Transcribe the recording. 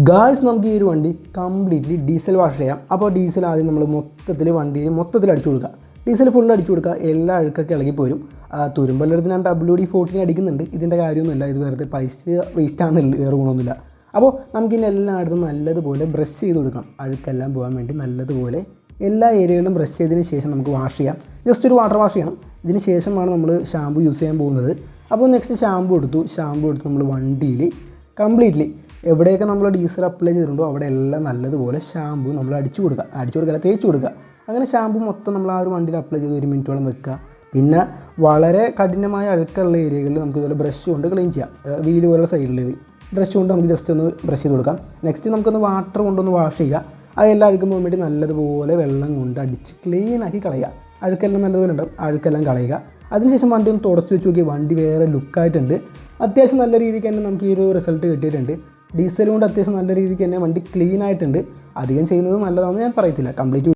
Guys നമുക്ക് ഈ ഒരു വണ്ടി കംപ്ലീറ്റ്ലി ഡീസൽ വാഷ് ചെയ്യാം. അപ്പോൾ ഡീസൽ ആദ്യം നമ്മൾ വണ്ടിയിൽ മൊത്തത്തിൽ അടിച്ചു കൊടുക്കുക. ഡീസൽ ഫുൾ അടിച്ചു കൊടുക്കുക. എല്ലാ അഴുക്കൊക്കെ ഇളകിപ്പോരും. തുരുമ്പെല്ലാം ഞാൻ WD-40 അടിക്കുന്നുണ്ട്. ഇതിൻ്റെ കാര്യമൊന്നുമില്ല, ഇത് വെറുതെ പൈസ വേസ്റ്റാണെന്നില്ല, വേറെ ഗുണമൊന്നുമില്ല. അപ്പോൾ നമുക്കിനി എല്ലായിടത്തും നല്ലതുപോലെ ബ്രഷ് ചെയ്ത് കൊടുക്കണം. അഴുക്കെല്ലാം പോകാൻ വേണ്ടി നല്ലതുപോലെ എല്ലാ ഏരിയകളിലും ബ്രഷ് ചെയ്തതിന് ശേഷം നമുക്ക് വാഷ് ചെയ്യാം. ജസ്റ്റ് ഒരു വാട്ടർ വാഷ് ചെയ്യണം. ഇതിന് ശേഷമാണ് നമ്മൾ ഷാമ്പു യൂസ് ചെയ്യാൻ പോകുന്നത്. അപ്പോൾ നെക്സ്റ്റ് ഷാമ്പു എടുത്ത് നമ്മൾ വണ്ടിയിൽ കംപ്ലീറ്റ്ലി എവിടെയൊക്കെ നമ്മൾ ഡീസൽ അപ്ലൈ ചെയ്തിട്ടുണ്ടോ അവിടെ എല്ലാം നല്ലതുപോലെ ഷാമ്പു നമ്മൾ അടിച്ചു കൊടുക്കുക, തേച്ച് കൊടുക്കുക. അങ്ങനെ ഷാമ്പു മൊത്തം നമ്മൾ ആ ഒരു വണ്ടിയിൽ അപ്ലൈ ചെയ്ത് 1 മിനിറ്റോളം വെക്കുക. പിന്നെ വളരെ കഠിനമായ അഴുക്കുള്ള ഏരിയകളിൽ നമുക്ക് ഇതുപോലെ ബ്രഷ് കൊണ്ട് ക്ലീൻ ചെയ്യാം. വീല് പോലുള്ള സൈഡിൽ ബ്രഷ് കൊണ്ട് നമുക്ക് ജസ്റ്റ് ഒന്ന് ബ്രഷ് ചെയ്ത് കൊടുക്കാം. നെക്സ്റ്റ് നമുക്കൊന്ന് വാട്ടർ കൊണ്ടൊന്ന് വാഷ് ചെയ്യുക. അതെല്ലാം അഴുക്കും പോകാൻ വേണ്ടി നല്ലതുപോലെ വെള്ളം കൊണ്ട് അടിച്ച് ക്ലീനാക്കി കളയുക. അഴുക്കെല്ലാം നല്ലതുപോലെ ഉണ്ടാവും, അഴുക്കെല്ലാം കളയുക. അതിനുശേഷം വണ്ടി ഒന്ന് തുടച്ച് വെച്ച് നോക്കി, വണ്ടി വേറെ ലുക്കായിട്ടുണ്ട്. അത്യാവശ്യം നല്ല രീതിക്ക് തന്നെ നമുക്ക് ഈ ഒരു റിസൾട്ട് കിട്ടിയിട്ടുണ്ട്. ഡീസൽ കൊണ്ട് അത്യാവശ്യം നല്ല രീതിക്ക് തന്നെ വണ്ടി ക്ലീൻ ആയിട്ടുണ്ട്. അധികം ചെയ്യുന്നത് നല്ലതാണെന്ന് ഞാൻ പറയത്തില്ല. കംപ്ലീറ്റ്